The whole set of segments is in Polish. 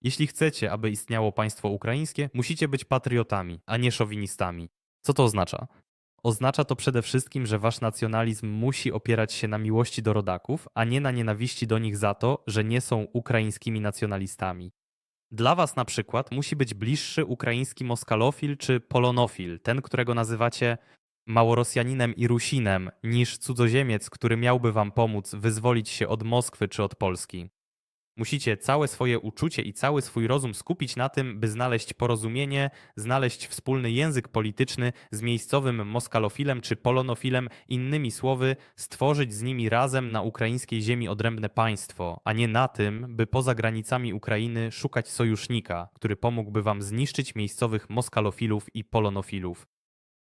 Jeśli chcecie, aby istniało państwo ukraińskie, musicie być patriotami, a nie szowinistami. Co to oznacza? Oznacza to przede wszystkim, że wasz nacjonalizm musi opierać się na miłości do rodaków, a nie na nienawiści do nich za to, że nie są ukraińskimi nacjonalistami. Dla was na przykład musi być bliższy ukraiński moskalofil czy polonofil, ten, którego nazywacie Małorosjaninem i Rusinem, niż cudzoziemiec, który miałby wam pomóc wyzwolić się od Moskwy czy od Polski. Musicie całe swoje uczucie i cały swój rozum skupić na tym, by znaleźć porozumienie, znaleźć wspólny język polityczny z miejscowym moskalofilem czy polonofilem, innymi słowy, stworzyć z nimi razem na ukraińskiej ziemi odrębne państwo, a nie na tym, by poza granicami Ukrainy szukać sojusznika, który pomógłby wam zniszczyć miejscowych moskalofilów i polonofilów.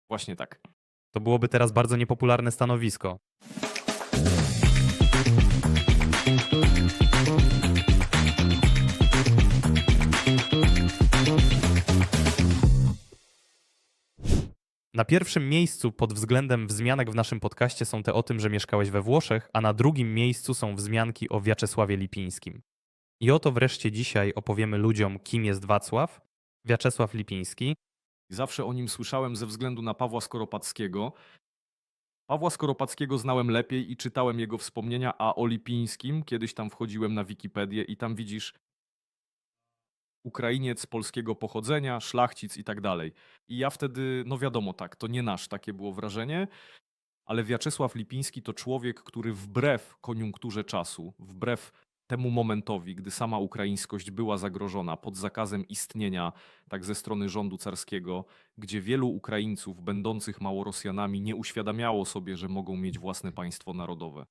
Właśnie tak. To byłoby teraz bardzo niepopularne stanowisko. Na pierwszym miejscu pod względem wzmianek w naszym podcaście są te o tym, że mieszkałeś we Włoszech, a na drugim miejscu są wzmianki o Wiaczesławie Lipińskim. I oto wreszcie dzisiaj opowiemy ludziom, kim jest Wacław, Wiaczesław Lipiński. Zawsze o nim słyszałem ze względu na Pawła Skoropadzkiego. Pawła Skoropadzkiego znałem lepiej i czytałem jego wspomnienia, a o Lipińskim kiedyś tam wchodziłem na Wikipedię i tam widzisz Ukrainiec polskiego pochodzenia, szlachcic i tak dalej. I ja wtedy, no wiadomo tak, to nie nasz, takie było wrażenie, ale Wiaczesław Lipiński to człowiek, który wbrew koniunkturze czasu, wbrew temu momentowi, gdy sama ukraińskość była zagrożona pod zakazem istnienia tak ze strony rządu carskiego, gdzie wielu Ukraińców będących Małorosjanami nie uświadamiało sobie, że mogą mieć własne państwo narodowe.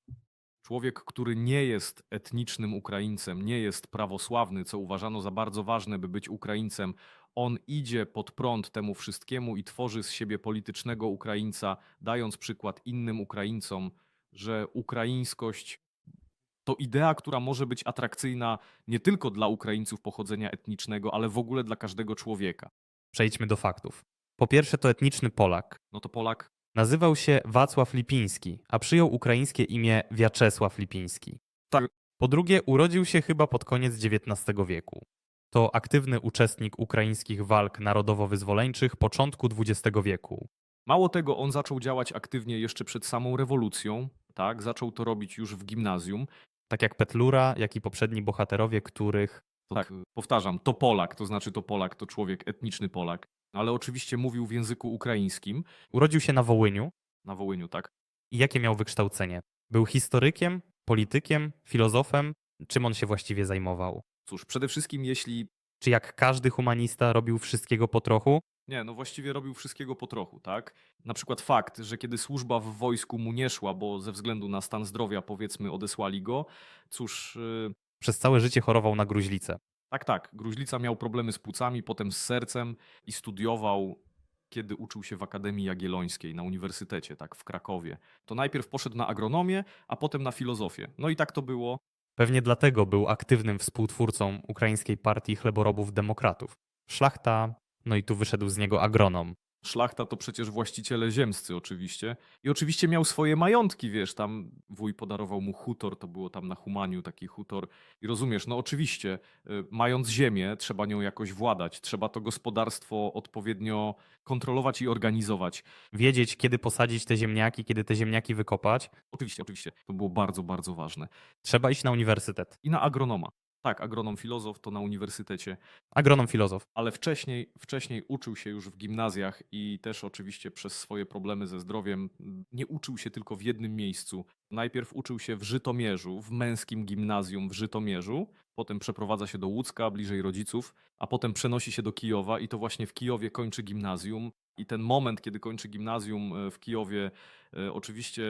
Człowiek, który nie jest etnicznym Ukraińcem, nie jest prawosławny, co uważano za bardzo ważne, by być Ukraińcem, on idzie pod prąd temu wszystkiemu i tworzy z siebie politycznego Ukraińca, dając przykład innym Ukraińcom, że ukraińskość to idea, która może być atrakcyjna nie tylko dla Ukraińców pochodzenia etnicznego, ale w ogóle dla każdego człowieka. Przejdźmy do faktów. Po pierwsze to etniczny Polak. No to Polak, Nazywał się Wacław Lipiński, a przyjął ukraińskie imię Wiaczesław Lipiński. tak, Po drugie, urodził się chyba pod koniec XIX wieku. To aktywny uczestnik ukraińskich walk narodowo-wyzwoleńczych początku XX wieku. mało tego, on zaczął działać aktywnie jeszcze przed samą rewolucją, tak, zaczął to robić już w gimnazjum. Tak jak Petlura, jak i poprzedni bohaterowie, których Tak, powtarzam, to Polak, to znaczy to Polak, to człowiek, etniczny Polak, ale oczywiście mówił w języku ukraińskim, urodził się na Wołyniu. na Wołyniu, tak. I jakie miał wykształcenie? Był historykiem, politykiem, filozofem? Czym on się właściwie zajmował? Cóż, przede wszystkim jeśli, Czy jak każdy humanista robił wszystkiego po trochu? nie, no właściwie robił wszystkiego po trochu, tak. Na przykład fakt, że kiedy służba w wojsku mu nie szła, bo ze względu na stan zdrowia, powiedzmy, odesłali go, cóż, Przez całe życie chorował na gruźlicę. tak, Gruźlica miał problemy z płucami, potem z sercem i studiował, kiedy uczył się w Akademii Jagiellońskiej na uniwersytecie, tak, w Krakowie. To najpierw poszedł na agronomię, a potem na filozofię. No i tak to było. Pewnie dlatego był aktywnym współtwórcą ukraińskiej partii chleboробów demokratów. Szlachta, no i tu wyszedł z niego agronom. Szlachta to przecież właściciele ziemscy oczywiście. I oczywiście miał swoje majątki, wiesz, tam wuj podarował mu hutor, to było tam na Humaniu taki hutor. I rozumiesz, no oczywiście, mając ziemię, trzeba nią jakoś władać, trzeba to gospodarstwo odpowiednio kontrolować i organizować. Wiedzieć, kiedy posadzić te ziemniaki, kiedy te ziemniaki wykopać. Oczywiście, to było bardzo, bardzo ważne. Trzeba iść na uniwersytet. I na agronoma. Tak, agronom filozof to na uniwersytecie, Agronom filozof. ale wcześniej uczył się już w gimnazjach i też oczywiście przez swoje problemy ze zdrowiem nie uczył się tylko w jednym miejscu. Najpierw uczył się w Żytomierzu, w męskim gimnazjum w Żytomierzu, potem przeprowadza się do Łódzka, bliżej rodziców, a potem przenosi się do Kijowa i to właśnie w Kijowie kończy gimnazjum. I ten moment, kiedy kończy gimnazjum w Kijowie, oczywiście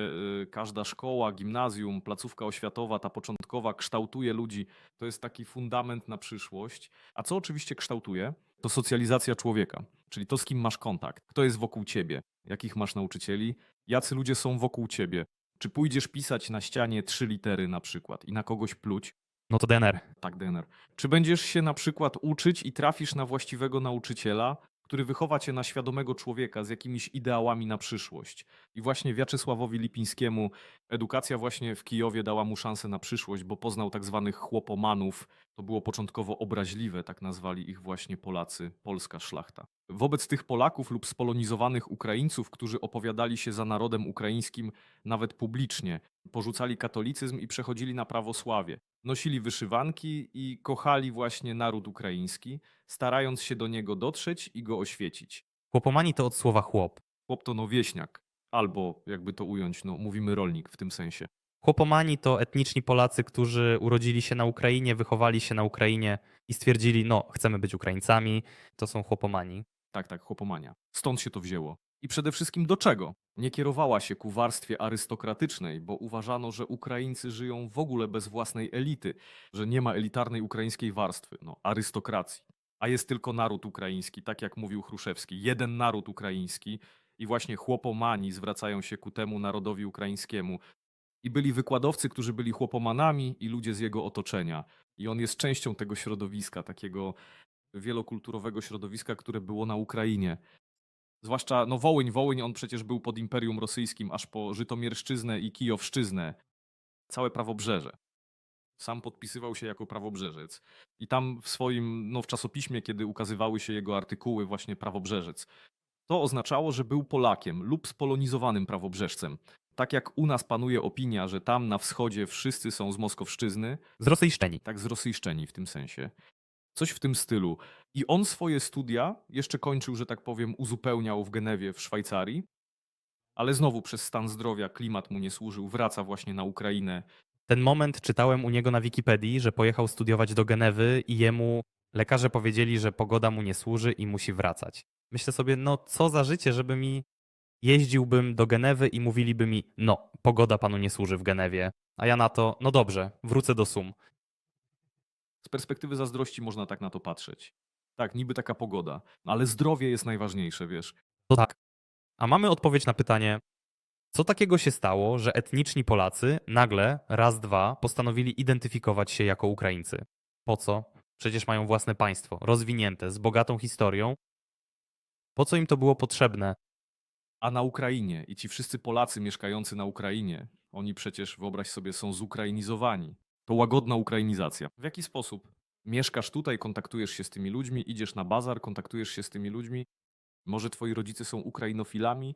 każda szkoła, gimnazjum, placówka oświatowa, ta początkowa, kształtuje ludzi. To jest taki fundament na przyszłość. A co oczywiście kształtuje? To socjalizacja człowieka, czyli to, z kim masz kontakt, kto jest wokół ciebie, jakich masz nauczycieli, jacy ludzie są wokół ciebie. Czy pójdziesz pisać na ścianie 3 litery na przykład i na kogoś pluć? No to DNR. Tak, DNR. Czy będziesz się na przykład uczyć i trafisz na właściwego nauczyciela, który wychowa cię na świadomego człowieka z jakimiś ideałami na przyszłość. I właśnie Wiaczesławowi Lipińskiemu edukacja właśnie w Kijowie dała mu szansę na przyszłość, bo poznał tak zwanych chłopomanów. To było początkowo obraźliwe, tak nazwali ich właśnie Polacy, polska szlachta. Wobec tych Polaków lub spolonizowanych Ukraińców, którzy opowiadali się za narodem ukraińskim nawet publicznie, porzucali katolicyzm i przechodzili na prawosławie. Nosili wyszywanki i kochali właśnie naród ukraiński, starając się do niego dotrzeć i go oświecić. Chłopomani to od słowa chłop. Chłop to no wieśniak, albo jakby to ująć, no mówimy rolnik w tym sensie. Chłopomani to etniczni Polacy, którzy urodzili się na Ukrainie, wychowali się na Ukrainie i stwierdzili, no, chcemy być Ukraińcami. To są chłopomani. Tak, tak, chłopomania. Stąd się to wzięło. I przede wszystkim do czego? Nie kierowała się ku warstwie arystokratycznej, bo uważano, że Ukraińcy żyją w ogóle bez własnej elity, że nie ma elitarnej ukraińskiej warstwy, no, arystokracji. A jest tylko naród ukraiński, tak jak mówił Chruszewski, jeden naród ukraiński i właśnie chłopomani zwracają się ku temu narodowi ukraińskiemu. I byli wykładowcy, którzy byli chłopomanami i ludzie z jego otoczenia. I on jest częścią tego środowiska, takiego wielokulturowego środowiska, które było na Ukrainie. Zwłaszcza no Wołyń, on przecież był pod Imperium Rosyjskim aż po Żytomierszczyznę i Kijowszczyznę. Całe prawobrzeże. Sam podpisywał się jako prawobrzeżec. I tam w swoim, no w czasopiśmie, kiedy ukazywały się jego artykuły, właśnie prawobrzeżec, to oznaczało, że był Polakiem lub spolonizowanym prawobrzeżcem. Tak jak u nas panuje opinia, że tam na wschodzie wszyscy są z Moskowszczyzny, Z rosyjszczeni. tak zrosyjszczeni w tym sensie. Coś w tym stylu. I on swoje studia jeszcze kończył, że tak powiem, uzupełniał w Genewie w Szwajcarii, ale znowu przez stan zdrowia klimat mu nie służył, wraca właśnie na Ukrainę. Ten moment czytałem u niego na Wikipedii, że pojechał studiować do Genewy i jemu lekarze powiedzieli, że pogoda mu nie służy i musi wracać. Myślę sobie, no co za życie, żeby mi jeździłbym do Genewy i mówiliby mi, no pogoda panu nie służy w Genewie. A ja na to, no dobrze, wrócę do Sum. Z perspektywy zazdrości można tak na to patrzeć. Tak, niby taka pogoda, ale zdrowie jest najważniejsze, wiesz. To tak. A mamy odpowiedź na pytanie, co takiego się stało, że etniczni Polacy nagle, raz, dwa, postanowili identyfikować się jako Ukraińcy? Po co? Przecież mają własne państwo, rozwinięte, z bogatą historią. Po co im to było potrzebne? A na Ukrainie i ci wszyscy Polacy mieszkający na Ukrainie, oni przecież, wyobraź sobie, są zukrainizowani. To łagodna ukrainizacja. W jaki sposób? Mieszkasz tutaj, kontaktujesz się z tymi ludźmi, idziesz na bazar, kontaktujesz się z tymi ludźmi. Może twoi rodzice są ukrainofilami,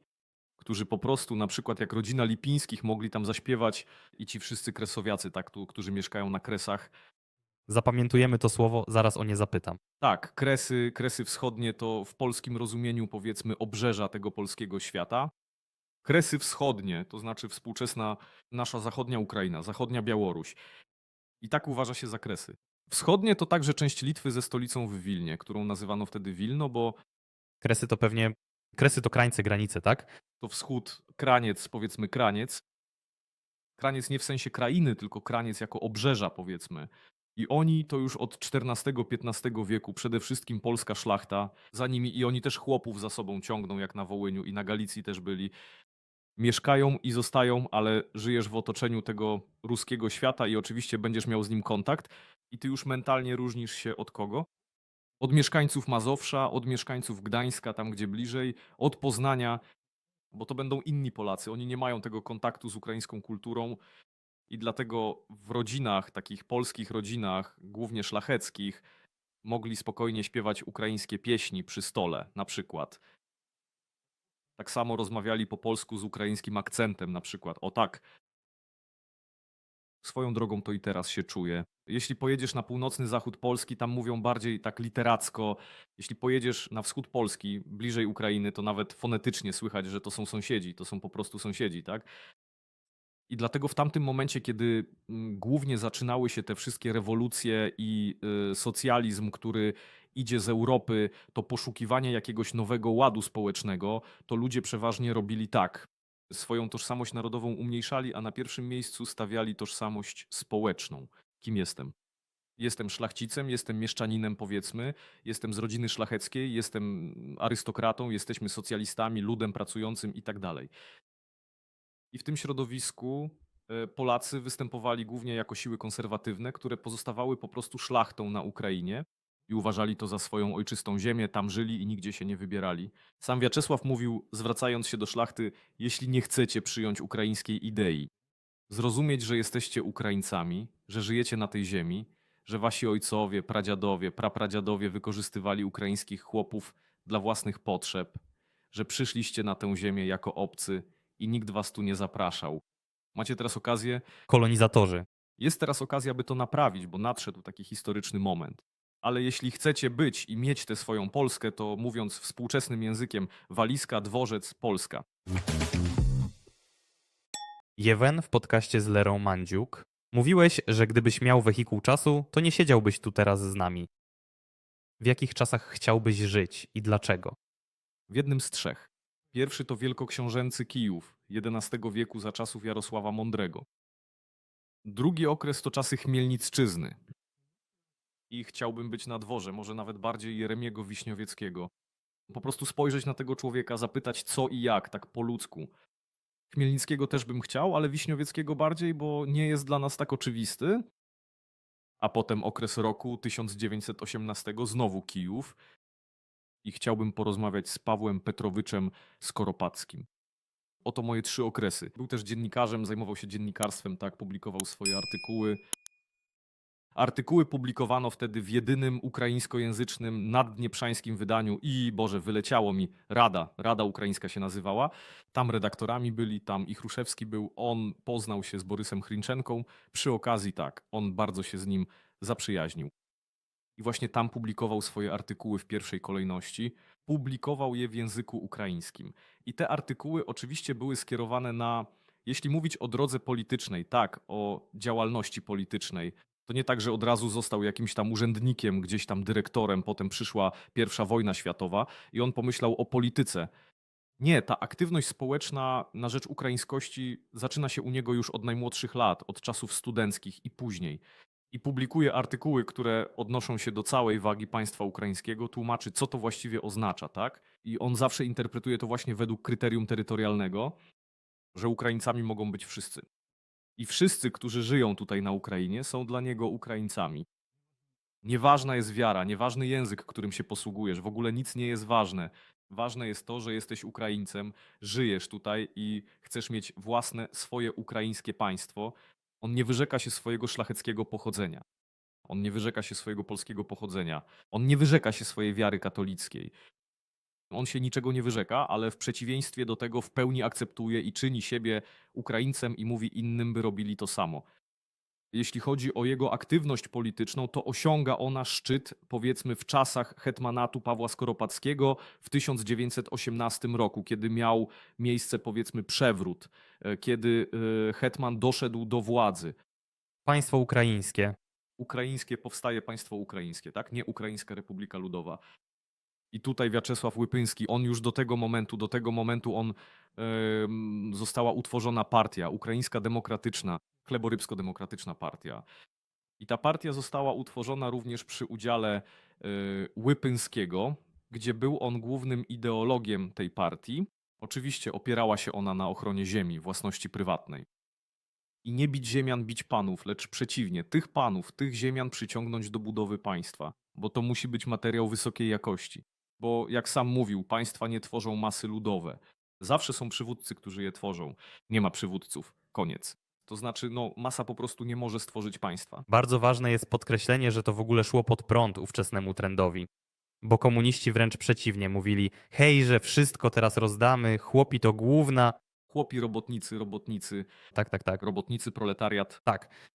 którzy po prostu, na przykład jak rodzina Lipińskich, mogli tam zaśpiewać i ci wszyscy kresowiacy, tak, tu, którzy mieszkają na Kresach. Zapamiętujemy to słowo, zaraz o nie zapytam. Tak, Kresy Wschodnie to w polskim rozumieniu powiedzmy obrzeża tego polskiego świata. Kresy Wschodnie, to znaczy współczesna nasza zachodnia Ukraina, zachodnia Białoruś. I tak uważa się za Kresy. Wschodnie to także część Litwy ze stolicą w Wilnie, którą nazywano wtedy Wilno, bo Kresy to krańce, granice, tak? to wschód, Kraniec, powiedzmy Kraniec. Kraniec nie w sensie krainy, tylko Kraniec jako obrzeża, powiedzmy. I oni to już od XIV-XV wieku, przede wszystkim polska szlachta, za nimi i oni też chłopów za sobą ciągną, jak na Wołyniu i na Galicji też byli. Mieszkają i zostają, ale żyjesz w otoczeniu tego ruskiego świata i oczywiście będziesz miał z nim kontakt i ty już mentalnie różnisz się od kogo? Od mieszkańców Mazowsza, od mieszkańców Gdańska, tam gdzie bliżej, od Poznania, bo to będą inni Polacy. Oni nie mają tego kontaktu z ukraińską kulturą i dlatego w rodzinach, takich polskich rodzinach, głównie szlacheckich, mogli spokojnie śpiewać ukraińskie pieśni przy stole, na przykład. Tak samo rozmawiali po polsku z ukraińskim akcentem, na przykład. O tak. Swoją drogą to i teraz się czuje. Jeśli pojedziesz na północny zachód Polski, tam mówią bardziej tak literacko. Jeśli pojedziesz na wschód Polski, bliżej Ukrainy, to nawet fonetycznie słychać, że to są sąsiedzi, to są po prostu sąsiedzi, tak? I dlatego w tamtym momencie, kiedy głównie zaczynały się te wszystkie rewolucje i socjalizm, który idzie z Europy, to poszukiwanie jakiegoś nowego ładu społecznego, to ludzie przeważnie robili tak. Swoją tożsamość narodową umniejszali, a na pierwszym miejscu stawiali tożsamość społeczną. Kim jestem? Jestem szlachcicem, jestem mieszczaninem, powiedzmy, jestem z rodziny szlacheckiej, jestem arystokratą, jesteśmy socjalistami, ludem pracującym i tak dalej. I w tym środowisku Polacy występowali głównie jako siły konserwatywne, które pozostawały po prostu szlachtą na Ukrainie. i uważali to za swoją ojczystą ziemię, tam żyli i nigdzie się nie wybierali. Sam Wiaczesław mówił, zwracając się do szlachty, jeśli nie chcecie przyjąć ukraińskiej idei, zrozumieć, że jesteście Ukraińcami, że żyjecie na tej ziemi, że wasi ojcowie, pradziadowie, prapradziadowie wykorzystywali ukraińskich chłopów dla własnych potrzeb, że przyszliście na tę ziemię jako obcy i nikt was tu nie zapraszał. Macie teraz okazję, Kolonizatorzy. jest teraz okazja, by to naprawić, bo nadszedł taki historyczny moment. Ale jeśli chcecie być i mieć tę swoją Polskę, to mówiąc współczesnym językiem, walizka, dworzec, Polska. Jewen w podcaście z Lerą Mandziuk. Mówiłeś, że gdybyś miał wehikuł czasu, to nie siedziałbyś tu teraz z nami. W jakich czasach chciałbyś żyć i dlaczego? W jednym z trzech. Pierwszy to wielkoksiążęcy Kijów, XI wieku za czasów Jarosława Mądrego. Drugi okres to czasy Chmielnicczyzny. I chciałbym być na dworze, może nawet bardziej Jeremiego Wiśniowieckiego. Po prostu spojrzeć na tego człowieka, zapytać co i jak, tak po ludzku. Chmielnickiego też bym chciał, ale Wiśniowieckiego bardziej, bo nie jest dla nas tak oczywisty. A potem okres roku 1918, znowu Kijów. I chciałbym porozmawiać z Pawłem Petrowyczem Skoropadzkim. Oto moje trzy okresy. Był też dziennikarzem, zajmował się dziennikarstwem, tak, publikował swoje artykuły. Artykuły publikowano wtedy w jedynym ukraińskojęzycznym naddnieprzańskim wydaniu i, Boże, wyleciało mi, Rada Ukraińska się nazywała. Tam redaktorami byli, tam i Chruszewski był, on poznał się z Borysem Chrynczenką. Przy okazji tak, on bardzo się z nim zaprzyjaźnił. I właśnie tam publikował swoje artykuły w pierwszej kolejności. Publikował je w języku ukraińskim. I te artykuły oczywiście były skierowane na, jeśli mówić o drodze politycznej, tak, o działalności politycznej, to nie tak, że od razu został jakimś tam urzędnikiem, gdzieś tam dyrektorem, potem przyszła I wojna światowa i on pomyślał o polityce. Nie, ta aktywność społeczna na rzecz ukraińskości zaczyna się u niego już od najmłodszych lat, od czasów studenckich i później. I publikuje artykuły, które odnoszą się do całej wagi państwa ukraińskiego, tłumaczy, co to właściwie oznacza, tak? I on zawsze interpretuje to właśnie według kryterium terytorialnego, że Ukraińcami mogą być wszyscy. I wszyscy, którzy żyją tutaj na Ukrainie, są dla niego Ukraińcami. Nieważna jest wiara, nieważny język, którym się posługujesz, w ogóle nic nie jest ważne. Ważne jest to, że jesteś Ukraińcem, żyjesz tutaj i chcesz mieć własne, swoje ukraińskie państwo. On nie wyrzeka się swojego szlacheckiego pochodzenia. On nie wyrzeka się swojego polskiego pochodzenia. On nie wyrzeka się swojej wiary katolickiej. On się niczego nie wyrzeka, ale w przeciwieństwie do tego w pełni akceptuje i czyni siebie Ukraińcem i mówi innym, by robili to samo. Jeśli chodzi o jego aktywność polityczną, to osiąga ona szczyt, powiedzmy, w czasach hetmanatu Pawła Skoropadzkiego w 1918 roku, kiedy miał miejsce, powiedzmy, przewrót, kiedy hetman doszedł do władzy. Państwo ukraińskie. Ukraińskie powstaje państwo ukraińskie, tak? Nie Ukraińska Republika Ludowa. I tutaj Wiaczesław Łypyński, on już do tego momentu została utworzona partia, Ukraińska Demokratyczna, Chleborypsko-Demokratyczna Partia. I ta partia została utworzona również przy udziale Łypyńskiego, gdzie był on głównym ideologiem tej partii. Oczywiście opierała się ona na ochronie ziemi, własności prywatnej. I nie bić ziemian, bić panów, lecz przeciwnie, tych panów, tych ziemian przyciągnąć do budowy państwa, bo to musi być materiał wysokiej jakości. Bo jak sam mówił, państwa nie tworzą masy ludowe. Zawsze są przywódcy, którzy je tworzą. Nie ma przywódców. Koniec. To znaczy, no, masa po prostu nie może stworzyć państwa. Bardzo ważne jest podkreślenie, że to w ogóle szło pod prąd ówczesnemu trendowi. Bo komuniści wręcz przeciwnie mówili: hej, że wszystko teraz rozdamy, chłopi to główna. Chłopi, robotnicy, Tak. robotnicy, proletariat. Tak.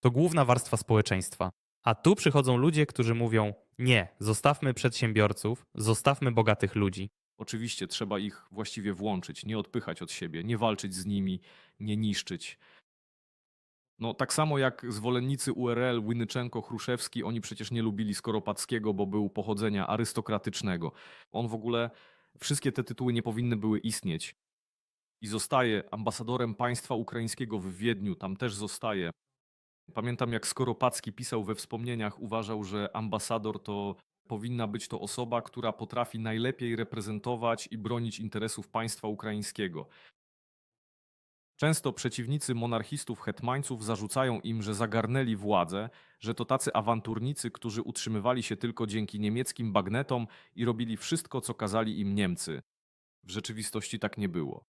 To główna warstwa społeczeństwa. A tu przychodzą ludzie, którzy mówią: nie, zostawmy przedsiębiorców, zostawmy bogatych ludzi. Oczywiście trzeba ich właściwie włączyć, nie odpychać od siebie, nie walczyć z nimi, nie niszczyć. No tak samo jak zwolennicy URL, Łynyczenko, Chruszewski, oni przecież nie lubili Skoropadzkiego, bo był pochodzenia arystokratycznego. On w ogóle, wszystkie te tytuły nie powinny były istnieć. I zostaje ambasadorem państwa ukraińskiego w Wiedniu, tam też zostaje. Pamiętam, jak Skoropadzki pisał we wspomnieniach, uważał, że ambasador to powinna być to osoba, która potrafi najlepiej reprezentować i bronić interesów państwa ukraińskiego. Często przeciwnicy monarchistów hetmańców zarzucają im, że zagarnęli władzę, że to tacy awanturnicy, którzy utrzymywali się tylko dzięki niemieckim bagnetom i robili wszystko, co kazali im Niemcy. W rzeczywistości tak nie było.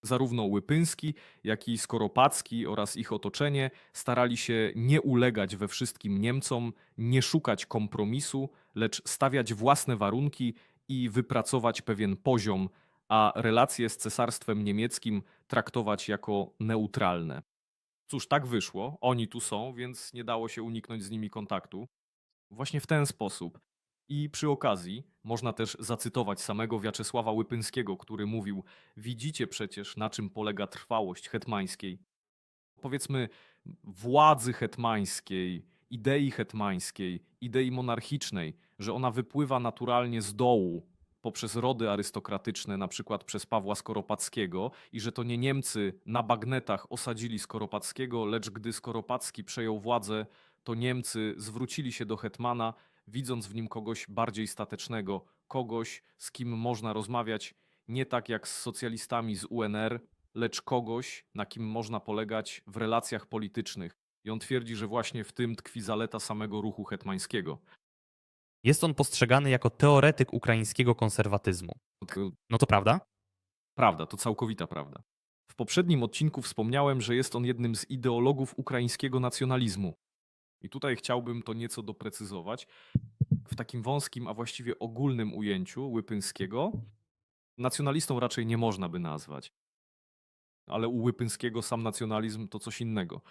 Zarówno Łypyński, jak i Skoropadzki oraz ich otoczenie starali się nie ulegać we wszystkim Niemcom, nie szukać kompromisu, lecz stawiać własne warunki i wypracować pewien poziom, a relacje z cesarstwem niemieckim traktować jako neutralne. Cóż, tak wyszło, oni tu są, więc nie dało się uniknąć z nimi kontaktu. Właśnie w ten sposób. I przy okazji można też zacytować samego Wiaczesława Łypyńskiego, który mówił: Widzicie przecież, na czym polega trwałość hetmańskiej. Powiedzmy, władzy hetmańskiej, idei monarchicznej, że ona wypływa naturalnie z dołu poprzez rody arystokratyczne, na przykład przez Pawła Skoropadzkiego, i że to nie Niemcy na bagnetach osadzili Skoropadzkiego, lecz gdy Skoropadzki przejął władzę, to Niemcy zwrócili się do hetmana, widząc w nim kogoś bardziej statecznego, kogoś, z kim można rozmawiać nie tak jak z socjalistami z UNR, lecz kogoś, na kim można polegać w relacjach politycznych. I on twierdzi, że właśnie w tym tkwi zaleta samego ruchu hetmańskiego. Jest on postrzegany jako teoretyk ukraińskiego konserwatyzmu. To No to prawda? prawda, to całkowita prawda. W poprzednim odcinku wspomniałem, że jest on jednym z ideologów ukraińskiego nacjonalizmu. I tutaj chciałbym to nieco doprecyzować. W takim wąskim, a właściwie ogólnym ujęciu Łypyńskiego nacjonalistą raczej nie można by nazwać. Ale u Łypyńskiego sam nacjonalizm to coś innego.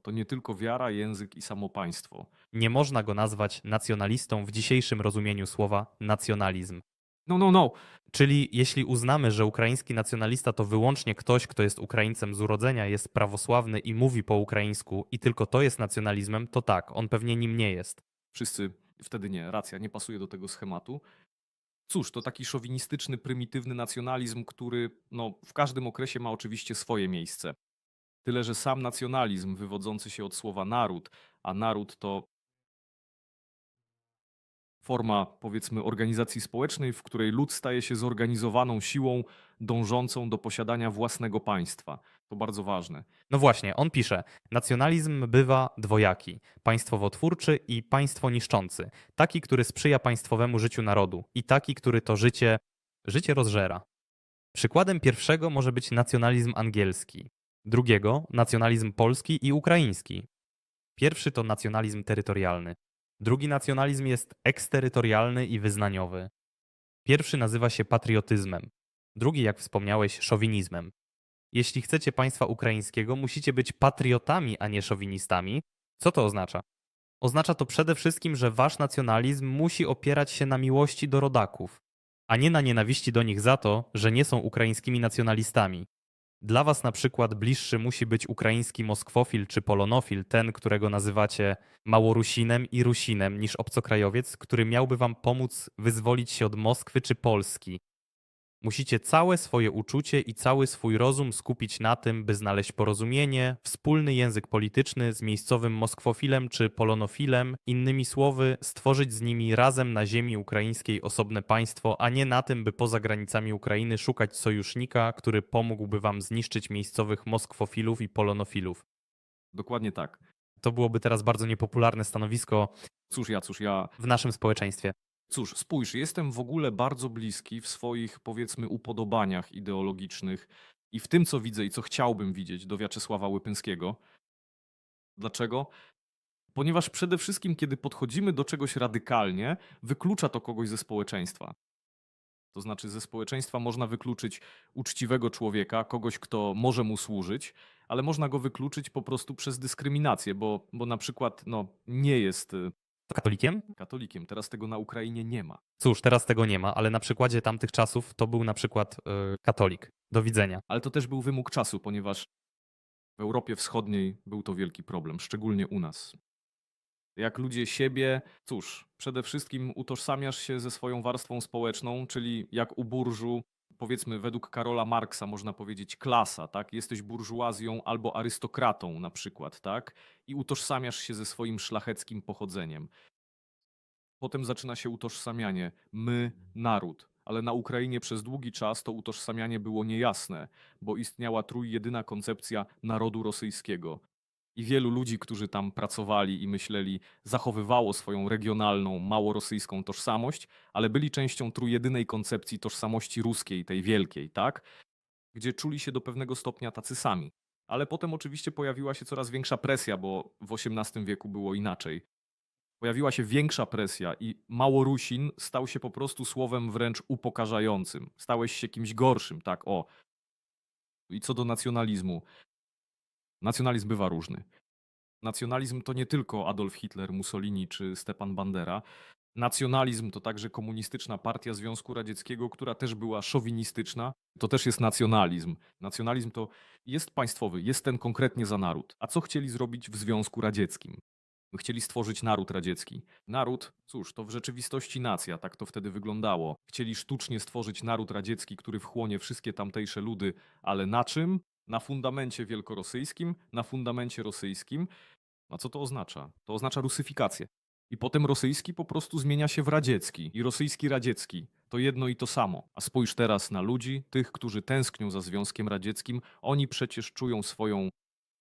To nie tylko wiara, język i samo państwo. Nie można go nazwać nacjonalistą w dzisiejszym rozumieniu słowa nacjonalizm. No. Czyli jeśli uznamy, że ukraiński nacjonalista to wyłącznie ktoś, kto jest Ukraińcem z urodzenia, jest prawosławny i mówi po ukraińsku i tylko to jest nacjonalizmem, to tak, on pewnie nim nie jest. Wszyscy wtedy nie, racja, nie pasuje do tego schematu. Cóż, to taki szowinistyczny, prymitywny nacjonalizm, który w każdym okresie ma oczywiście swoje miejsce. Tyle, że sam nacjonalizm wywodzący się od słowa naród, a naród to forma, powiedzmy, organizacji społecznej, w której lud staje się zorganizowaną siłą dążącą do posiadania własnego państwa. To bardzo ważne. No właśnie, on pisze: nacjonalizm bywa dwojaki, państwowotwórczy i państwo niszczący. Taki, który sprzyja państwowemu życiu narodu i taki, który to życie rozżera. Przykładem pierwszego może być nacjonalizm angielski, drugiego nacjonalizm polski i ukraiński. Pierwszy to nacjonalizm terytorialny. Drugi nacjonalizm jest eksterytorialny i wyznaniowy. Pierwszy nazywa się patriotyzmem, drugi, jak wspomniałeś, szowinizmem. Jeśli chcecie państwa ukraińskiego, musicie być patriotami, a nie szowinistami. Co to oznacza? Oznacza to przede wszystkim, że wasz nacjonalizm musi opierać się na miłości do rodaków, a nie na nienawiści do nich za to, że nie są ukraińskimi nacjonalistami. Dla was na przykład bliższy musi być ukraiński moskwofil czy polonofil, ten, którego nazywacie Małorusinem i Rusinem, niż obcokrajowiec, który miałby wam pomóc wyzwolić się od Moskwy czy Polski. Musicie całe swoje uczucie i cały swój rozum skupić na tym, by znaleźć porozumienie, wspólny język polityczny z miejscowym moskwofilem czy polonofilem, innymi słowy, stworzyć z nimi razem na ziemi ukraińskiej osobne państwo, a nie na tym, by poza granicami Ukrainy szukać sojusznika, który pomógłby wam zniszczyć miejscowych moskwofilów i polonofilów. Dokładnie tak. To byłoby teraz bardzo niepopularne stanowisko Cóż ja. w naszym społeczeństwie. Cóż, spójrz, jestem w ogóle bardzo bliski w swoich, powiedzmy, upodobaniach ideologicznych i w tym, co widzę i co chciałbym widzieć, do Wiaczesława Łypyńskiego. Dlaczego? Ponieważ przede wszystkim, kiedy podchodzimy do czegoś radykalnie, wyklucza to kogoś ze społeczeństwa. To znaczy, ze społeczeństwa można wykluczyć uczciwego człowieka, kogoś, kto może mu służyć, ale można go wykluczyć po prostu przez dyskryminację, bo na przykład nie jest To katolikiem? katolikiem. Teraz tego na Ukrainie nie ma. Cóż, teraz tego nie ma, ale na przykładzie tamtych czasów to był na przykład katolik. Do widzenia. Ale to też był wymóg czasu, ponieważ w Europie Wschodniej był to wielki problem, szczególnie u nas. Jak ludzie siebie, cóż, przede wszystkim utożsamiasz się ze swoją warstwą społeczną, czyli jak u burżu, powiedzmy według Karola Marksa można powiedzieć klasa, tak? Jesteś burżuazją albo arystokratą na przykład, tak? I utożsamiasz się ze swoim szlacheckim pochodzeniem. Potem zaczyna się utożsamianie. My, naród. Ale na Ukrainie przez długi czas to utożsamianie było niejasne, bo istniała trójjedyna koncepcja narodu rosyjskiego. I wielu ludzi, którzy tam pracowali i myśleli, zachowywało swoją regionalną, małorosyjską tożsamość, ale byli częścią trójjedynej koncepcji tożsamości ruskiej, tej wielkiej, tak? Gdzie czuli się do pewnego stopnia tacy sami. Ale potem oczywiście pojawiła się coraz większa presja, bo w XVIII wieku było inaczej. Pojawiła się większa presja i Małorusin stał się po prostu słowem wręcz upokarzającym. Stałeś się kimś gorszym, tak, o. I co do nacjonalizmu. Nacjonalizm bywa różny. Nacjonalizm to nie tylko Adolf Hitler, Mussolini czy Stepan Bandera. Nacjonalizm to także komunistyczna partia Związku Radzieckiego, która też była szowinistyczna. To też jest nacjonalizm. Nacjonalizm to jest państwowy, jest ten konkretnie za naród. A co chcieli zrobić w Związku Radzieckim? Chcieli stworzyć naród radziecki. Naród, cóż, to w rzeczywistości nacja, tak to wtedy wyglądało. Chcieli sztucznie stworzyć naród radziecki, który wchłonie wszystkie tamtejsze ludy, ale na czym? Na fundamencie wielkorosyjskim, na fundamencie rosyjskim. A co to oznacza? To oznacza rusyfikację. I potem rosyjski po prostu zmienia się w radziecki. I rosyjski radziecki to jedno i to samo. A spójrz teraz na ludzi, tych, którzy tęsknią za Związkiem Radzieckim. Oni przecież czują swoją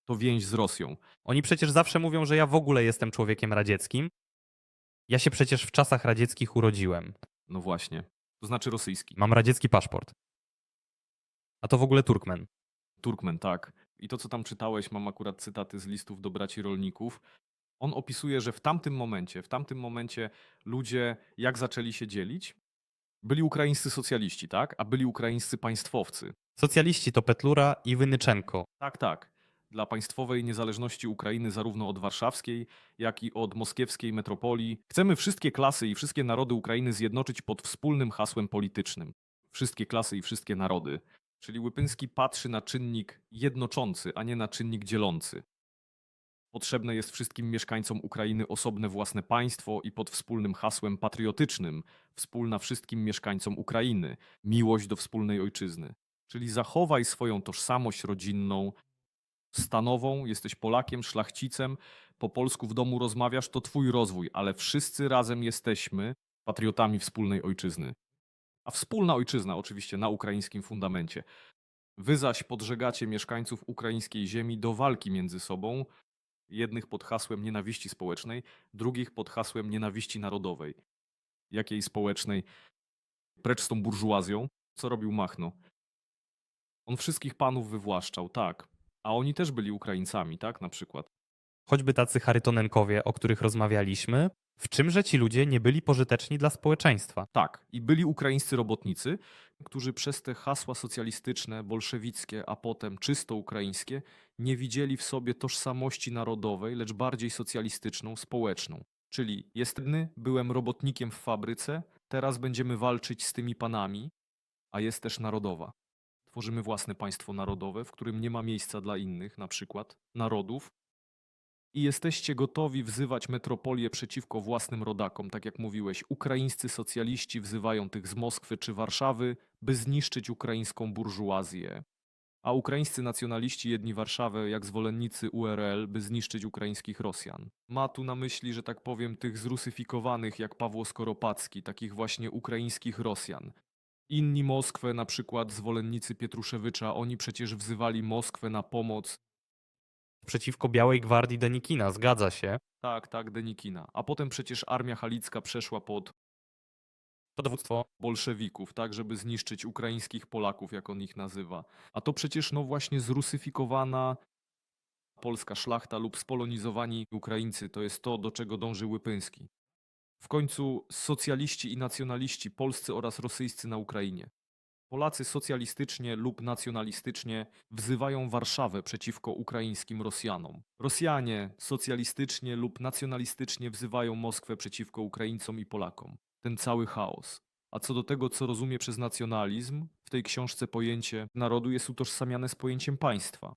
to więź z Rosją. Oni przecież zawsze mówią, że ja w ogóle jestem człowiekiem radzieckim. Ja się przecież w czasach radzieckich urodziłem. No właśnie. To znaczy rosyjski. Mam radziecki paszport. A to w ogóle Turkmen. Turkmen, tak. I to, co tam czytałeś, mam akurat cytaty z listów do braci rolników. On opisuje, że w tamtym momencie ludzie, jak zaczęli się dzielić, byli ukraińscy socjaliści, tak? A byli ukraińscy państwowcy. Socjaliści to Petlura i Wynyczenko. Tak, tak. Dla państwowej niezależności Ukrainy, zarówno od warszawskiej, jak i od moskiewskiej metropolii. Chcemy wszystkie klasy i wszystkie narody Ukrainy zjednoczyć pod wspólnym hasłem politycznym. Wszystkie klasy i wszystkie narody. Czyli Łypyński patrzy na czynnik jednoczący, a nie na czynnik dzielący. Potrzebne jest wszystkim mieszkańcom Ukrainy osobne własne państwo i pod wspólnym hasłem patriotycznym wspólna wszystkim mieszkańcom Ukrainy, miłość do wspólnej ojczyzny. Czyli zachowaj swoją tożsamość rodzinną, stanową, jesteś Polakiem, szlachcicem, po polsku w domu rozmawiasz, to twój rozwój, ale wszyscy razem jesteśmy patriotami wspólnej ojczyzny. A wspólna ojczyzna oczywiście na ukraińskim fundamencie. Wy zaś podżegacie mieszkańców ukraińskiej ziemi do walki między sobą, jednych pod hasłem nienawiści społecznej, drugich pod hasłem nienawiści narodowej. Jakiej społecznej? Precz z tą burżuazją. Co robił Machno? On wszystkich panów wywłaszczał, tak. A oni też byli Ukraińcami, tak, na przykład. Choćby tacy Charytonenkowie, o których rozmawialiśmy. W czymże ci ludzie nie byli pożyteczni dla społeczeństwa? Tak, i byli ukraińscy robotnicy, którzy przez te hasła socjalistyczne, bolszewickie, a potem czysto ukraińskie, nie widzieli w sobie tożsamości narodowej, lecz bardziej socjalistyczną, społeczną. Czyli byłem robotnikiem w fabryce, teraz będziemy walczyć z tymi panami, a jest też narodowa. Tworzymy własne państwo narodowe, w którym nie ma miejsca dla innych, na przykład narodów, i jesteście gotowi wzywać metropolię przeciwko własnym rodakom, tak jak mówiłeś. Ukraińscy socjaliści wzywają tych z Moskwy czy Warszawy, by zniszczyć ukraińską burżuazję. A ukraińscy nacjonaliści jedni Warszawę jak zwolennicy URL, by zniszczyć ukraińskich Rosjan. Ma tu na myśli, że tak powiem, tych zrusyfikowanych jak Pawło Skoropadzki, takich właśnie ukraińskich Rosjan. Inni Moskwę, na przykład zwolennicy Pietruszewycza, oni przecież wzywali Moskwę na pomoc. Przeciwko Białej Gwardii Denikina, zgadza się. Tak, tak, Denikina. A potem przecież armia halicka przeszła pod To dowództwo. bolszewików, tak, żeby zniszczyć ukraińskich Polaków, jak on ich nazywa. A to przecież no właśnie zrusyfikowana polska szlachta lub spolonizowani Ukraińcy, to jest to, do czego dąży Łypyński. W końcu socjaliści i nacjonaliści polscy oraz rosyjscy na Ukrainie. Polacy socjalistycznie lub nacjonalistycznie wzywają Warszawę przeciwko ukraińskim Rosjanom. Rosjanie socjalistycznie lub nacjonalistycznie wzywają Moskwę przeciwko Ukraińcom i Polakom. Ten cały chaos. A co do tego, co rozumie przez nacjonalizm, w tej książce pojęcie narodu jest utożsamiane z pojęciem państwa.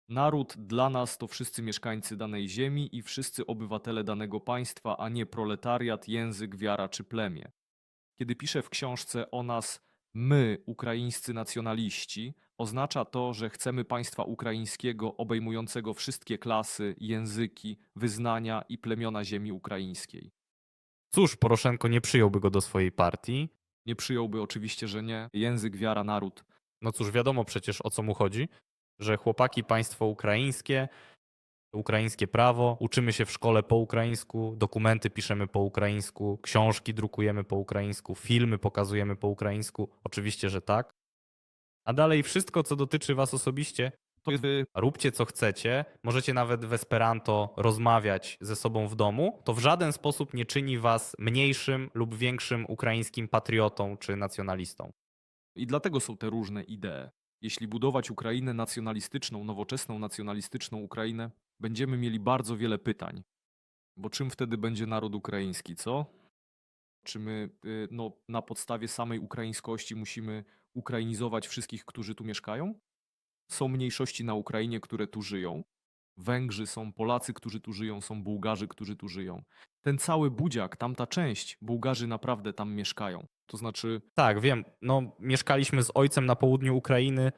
Naród dla nas to wszyscy mieszkańcy danej ziemi i wszyscy obywatele danego państwa, a nie proletariat, język, wiara czy plemię. Kiedy pisze w książce o nas my, ukraińscy nacjonaliści, oznacza to, że chcemy państwa ukraińskiego obejmującego wszystkie klasy, języki, wyznania i plemiona ziemi ukraińskiej. Cóż, Poroszenko nie przyjąłby go do swojej partii. Nie przyjąłby oczywiście, że nie. Język, wiara, naród. No cóż, wiadomo przecież o co mu chodzi, że chłopaki państwo ukraińskie, ukraińskie prawo, uczymy się w szkole po ukraińsku, dokumenty piszemy po ukraińsku, książki drukujemy po ukraińsku, filmy pokazujemy po ukraińsku. Oczywiście, że tak. A dalej wszystko, co dotyczy was osobiście, To jest róbcie co chcecie, możecie nawet w Esperanto rozmawiać ze sobą w domu, to w żaden sposób nie czyni was mniejszym lub większym ukraińskim patriotą czy nacjonalistą. I dlatego są te różne idee. Jeśli budować Ukrainę nacjonalistyczną, nowoczesną nacjonalistyczną Ukrainę, będziemy mieli bardzo wiele pytań. Bo czym wtedy będzie naród ukraiński, co? Czy my no, na podstawie samej ukraińskości musimy ukrainizować wszystkich, którzy tu mieszkają? Są mniejszości na Ukrainie, które tu żyją. Węgrzy, są Polacy, którzy tu żyją, są Bułgarzy, którzy tu żyją. Ten cały Budziak, tamta część, Bułgarzy naprawdę tam mieszkają. To znaczy, Tak, wiem, no mieszkaliśmy z ojcem na południu Ukrainy,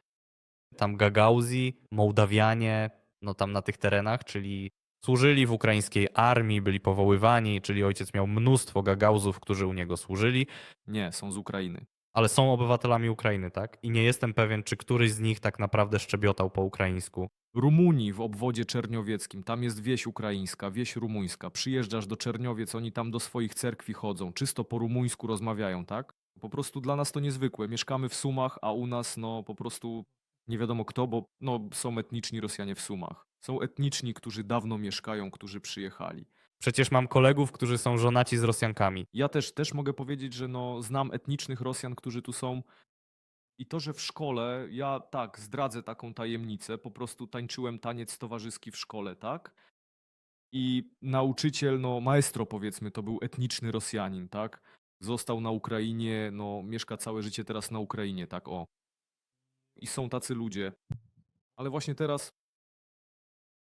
tam Gagauzji, Mołdawianie, no tam na tych terenach, czyli służyli w ukraińskiej armii, byli powoływani, czyli ojciec miał mnóstwo Gagauzów, którzy u niego służyli, nie, są z Ukrainy. ale są obywatelami Ukrainy, tak? I nie jestem pewien, czy któryś z nich tak naprawdę szczebiotał po ukraińsku. Rumunii w obwodzie czerniowieckim, tam jest wieś ukraińska, wieś rumuńska. Przyjeżdżasz do Czerniowiec, oni tam do swoich cerkwi chodzą, czysto po rumuńsku rozmawiają, tak? Po prostu dla nas to niezwykłe. Mieszkamy w Sumach, a u nas no po prostu nie wiadomo kto, bo no, są etniczni Rosjanie w Sumach. Są etniczni, którzy dawno mieszkają, którzy przyjechali. Przecież mam kolegów, którzy są żonaci z Rosjankami. Ja też mogę powiedzieć, że no, znam etnicznych Rosjan, którzy tu są. I to, że w szkole, ja tak, zdradzę taką tajemnicę, po prostu tańczyłem taniec towarzyski w szkole, tak? I nauczyciel, no maestro powiedzmy, to był etniczny Rosjanin, tak? Został na Ukrainie, no mieszka całe życie teraz na Ukrainie, tak o. I są tacy ludzie. Ale właśnie teraz,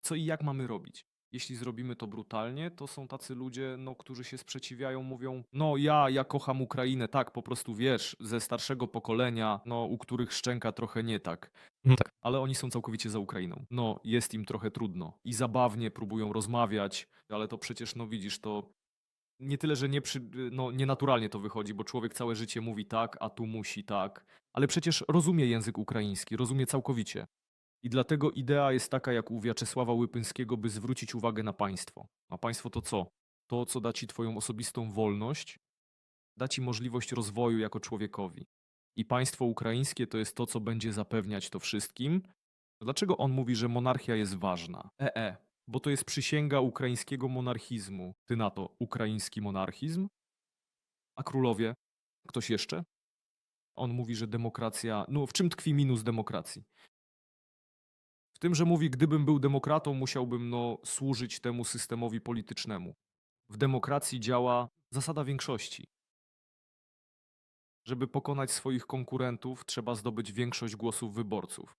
co i jak mamy robić? Jeśli zrobimy to brutalnie, to są tacy ludzie, no, którzy się sprzeciwiają, mówią, no ja kocham Ukrainę, tak, po prostu wiesz, ze starszego pokolenia, no, u których szczęka trochę nie tak. No tak. Ale oni są całkowicie za Ukrainą. No, jest im trochę trudno. I zabawnie próbują rozmawiać, ale to przecież, no widzisz, to nie tyle, że no, nienaturalnie to wychodzi, bo człowiek całe życie mówi tak, a tu musi tak. Ale przecież rozumie język ukraiński, rozumie całkowicie. I dlatego idea jest taka, jak u Wiaczesława Łypyńskiego, by zwrócić uwagę na państwo. A państwo to co? To, co da ci twoją osobistą wolność, da ci możliwość rozwoju jako człowiekowi. I państwo ukraińskie to jest to, co będzie zapewniać to wszystkim. Dlaczego on mówi, że monarchia jest ważna? Bo to jest przysięga ukraińskiego monarchizmu. Ty na to, ukraiński monarchizm? A królowie? Ktoś jeszcze? On mówi, że demokracja... No, w czym tkwi minus demokracji? W tym, że mówi, gdybym był demokratą, musiałbym no, służyć temu systemowi politycznemu. W demokracji działa zasada większości. Żeby pokonać swoich konkurentów, trzeba zdobyć większość głosów wyborców.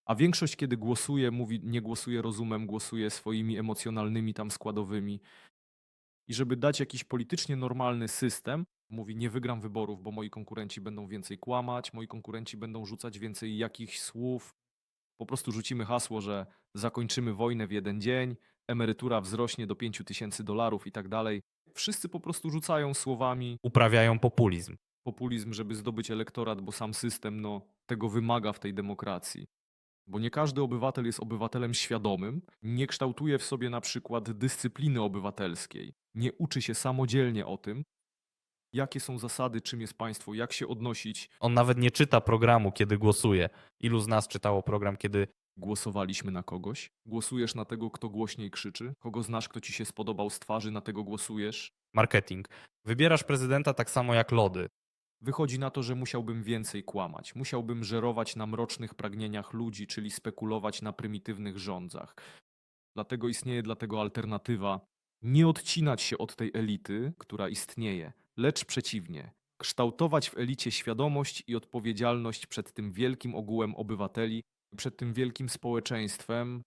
A większość, kiedy głosuje, mówi, nie głosuje rozumem, głosuje swoimi emocjonalnymi tam składowymi. I żeby dać jakiś politycznie normalny system, mówi, nie wygram wyborów, bo moi konkurenci będą więcej kłamać, moi konkurenci będą rzucać więcej jakichś słów. Po prostu rzucimy hasło, że zakończymy wojnę w jeden dzień, emerytura wzrośnie do $5000 i tak dalej. Wszyscy po prostu rzucają słowami Uprawiają populizm. populizm, żeby zdobyć elektorat, bo sam system no, tego wymaga w tej demokracji. Bo nie każdy obywatel jest obywatelem świadomym, nie kształtuje w sobie na przykład dyscypliny obywatelskiej, nie uczy się samodzielnie o tym, jakie są zasady, czym jest państwo, jak się odnosić. On nawet nie czyta programu, kiedy głosuje. Ilu z nas czytało program, kiedy Głosowaliśmy na kogoś, głosujesz na tego, kto głośniej krzyczy, kogo znasz, kto ci się spodobał z twarzy, na tego głosujesz. marketing. Wybierasz prezydenta tak samo jak lody. Wychodzi na to, że musiałbym więcej kłamać, musiałbym żerować na mrocznych pragnieniach ludzi, czyli spekulować na prymitywnych rządzach. Dlatego istnieje alternatywa. Nie odcinać się od tej elity, która istnieje, lecz przeciwnie. Kształtować w elicie świadomość i odpowiedzialność przed tym wielkim ogółem obywateli, przed tym wielkim społeczeństwem,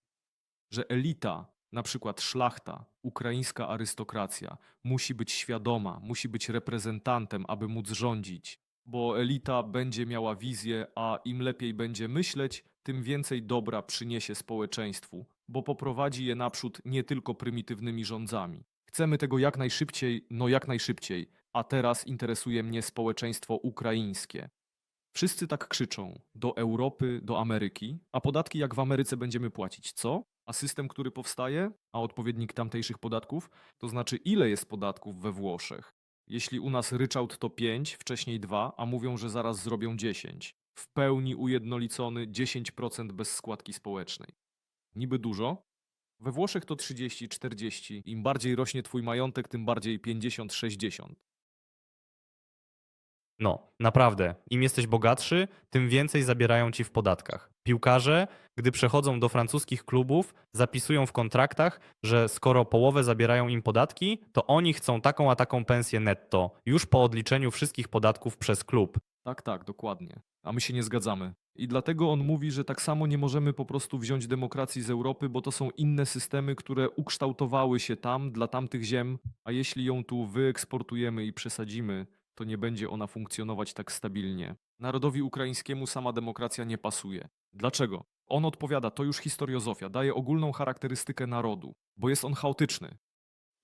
że elita, na przykład szlachta, ukraińska arystokracja, musi być świadoma, musi być reprezentantem, aby móc rządzić. Bo elita będzie miała wizję, a im lepiej będzie myśleć, tym więcej dobra przyniesie społeczeństwu, bo poprowadzi je naprzód nie tylko prymitywnymi rządzami. Chcemy tego jak najszybciej, no jak najszybciej. a teraz interesuje mnie społeczeństwo ukraińskie. Wszyscy tak krzyczą do Europy, do Ameryki, a podatki jak w Ameryce będziemy płacić, co? A system, który powstaje, a odpowiednik tamtejszych podatków, to znaczy ile jest podatków we Włoszech? Jeśli u nas ryczałt to 5, wcześniej 2, a mówią, że zaraz zrobią 10. W pełni ujednolicony 10% bez składki społecznej. Niby dużo? We Włoszech to 30, 40. Im bardziej rośnie twój majątek, tym bardziej 50, 60. No, naprawdę. Im jesteś bogatszy, tym więcej zabierają ci w podatkach. Piłkarze, gdy przechodzą do francuskich klubów, zapisują w kontraktach, że skoro połowę zabierają im podatki, to oni chcą taką a taką pensję netto, już po odliczeniu wszystkich podatków przez klub. Tak, tak, dokładnie. A my się nie zgadzamy. I dlatego on mówi, że tak samo nie możemy po prostu wziąć demokracji z Europy, bo to są inne systemy, które ukształtowały się tam, dla tamtych ziem, a jeśli ją tu wyeksportujemy i przesadzimy, to nie będzie ona funkcjonować tak stabilnie. Narodowi ukraińskiemu sama demokracja nie pasuje. Dlaczego? On odpowiada, to już historiozofia, daje ogólną charakterystykę narodu, bo jest on chaotyczny.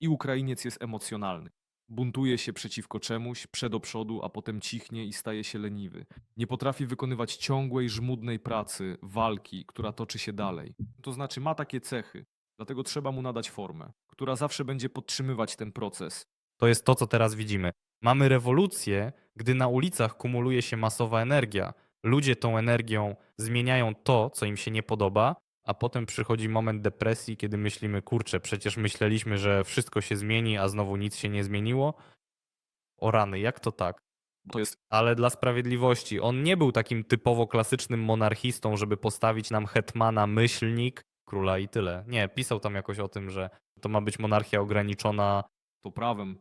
I Ukrainiec jest emocjonalny. Buntuje się przeciwko czemuś, do przodu, a potem cichnie i staje się leniwy. Nie potrafi wykonywać ciągłej, żmudnej pracy, walki, która toczy się dalej. To znaczy ma takie cechy, dlatego trzeba mu nadać formę, która zawsze będzie podtrzymywać ten proces. To jest to, co teraz widzimy. Mamy rewolucję, gdy na ulicach kumuluje się masowa energia. Ludzie tą energią zmieniają to, co im się nie podoba, a potem przychodzi moment depresji, kiedy myślimy, kurczę, przecież myśleliśmy, że wszystko się zmieni, a znowu nic się nie zmieniło. O rany, jak to tak? To jest Ale dla sprawiedliwości, on nie był takim typowo klasycznym monarchistą, żeby postawić nam hetmana, myślnik, króla i tyle. Nie, pisał tam jakoś o tym, że to ma być monarchia ograniczona to prawem.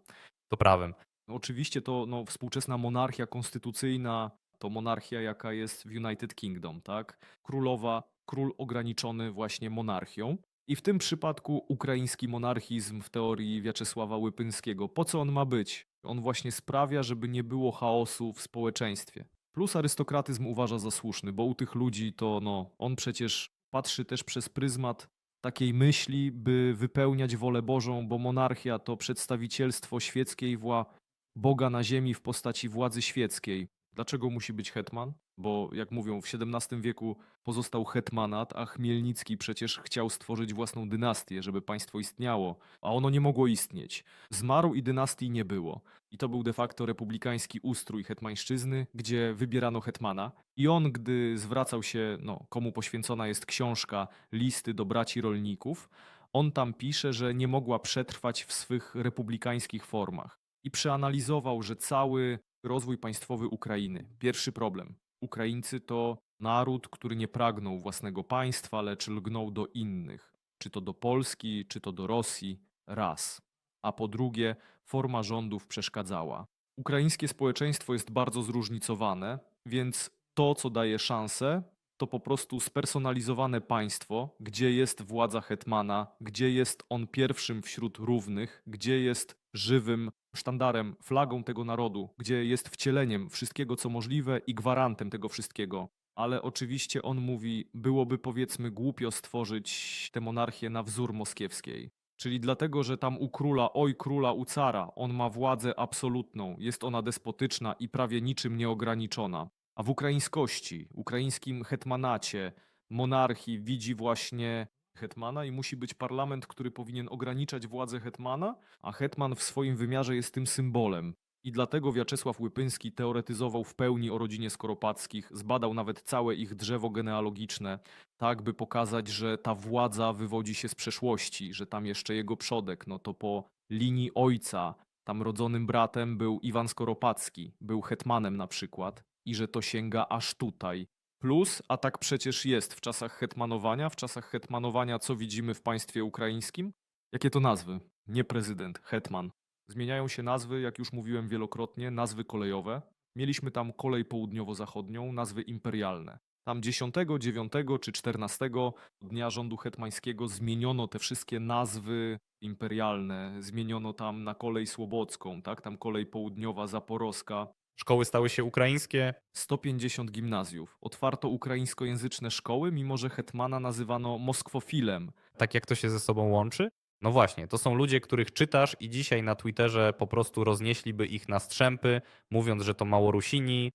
to prawem. No oczywiście to współczesna monarchia konstytucyjna to monarchia, jaka jest w United Kingdom, tak? Królowa, król ograniczony właśnie monarchią. I w tym przypadku ukraiński monarchizm w teorii Wiaczesława Łypyńskiego. Po co on ma być? On właśnie sprawia, żeby nie było chaosu w społeczeństwie. Plus arystokratyzm uważa za słuszny, bo u tych ludzi to on przecież patrzy też przez pryzmat takiej myśli, by wypełniać wolę Bożą, bo monarchia to przedstawicielstwo świeckiej Boga na ziemi w postaci władzy świeckiej. Dlaczego musi być hetman? Bo jak mówią, w XVII wieku pozostał hetmanat, a Chmielnicki przecież chciał stworzyć własną dynastię, żeby państwo istniało, a ono nie mogło istnieć. Zmarł i dynastii nie było. I to był de facto republikański ustrój hetmańszczyzny, gdzie wybierano hetmana. I on, gdy zwracał się, komu poświęcona jest książka Listy do braci rolników, on tam pisze, że nie mogła przetrwać w swych republikańskich formach. I przeanalizował, że cały rozwój państwowy Ukrainy. Pierwszy problem. Ukraińcy to naród, który nie pragnął własnego państwa, lecz lgnął do innych. Czy to do Polski, czy to do Rosji. Raz. A po drugie, forma rządów przeszkadzała. Ukraińskie społeczeństwo jest bardzo zróżnicowane, więc to, co daje szansę, to po prostu spersonalizowane państwo, gdzie jest władza hetmana, gdzie jest on pierwszym wśród równych, gdzie jest żywym sztandarem, flagą tego narodu, gdzie jest wcieleniem wszystkiego, co możliwe i gwarantem tego wszystkiego. Ale oczywiście on mówi, byłoby powiedzmy głupio stworzyć tę monarchię na wzór moskiewskiej. Czyli dlatego, że tam u króla, oj króla, u cara, on ma władzę absolutną, jest ona despotyczna i prawie niczym nieograniczona. A w ukraińskości, ukraińskim hetmanacie, monarchii widzi właśnie hetmana i musi być parlament, który powinien ograniczać władzę hetmana, a hetman w swoim wymiarze jest tym symbolem. I dlatego Wiaczesław Łypyński teoretyzował w pełni o rodzinie Skoropackich, zbadał nawet całe ich drzewo genealogiczne, tak by pokazać, że ta władza wywodzi się z przeszłości, że tam jeszcze jego przodek, to po linii ojca, tam rodzonym bratem był Iwan Skoropacki, był hetmanem na przykład, i że to sięga aż tutaj. Plus, a tak przecież jest w czasach hetmanowania co widzimy w państwie ukraińskim? Jakie to nazwy? Nie prezydent, hetman. Zmieniają się nazwy, jak już mówiłem wielokrotnie, nazwy kolejowe. Mieliśmy tam kolej południowo-zachodnią, nazwy imperialne. Tam 10, 9 czy 14 dnia rządu hetmańskiego zmieniono te wszystkie nazwy imperialne. Zmieniono tam na kolej słobocką, tak? Tam kolej południowa, zaporowska. Szkoły stały się ukraińskie. 150 gimnazjów. Otwarto ukraińskojęzyczne szkoły, mimo że hetmana nazywano moskwofilem. Tak jak to się ze sobą łączy? No właśnie, to są ludzie, których czytasz i dzisiaj na Twitterze po prostu roznieśliby ich na strzępy, mówiąc, że to Małorusini,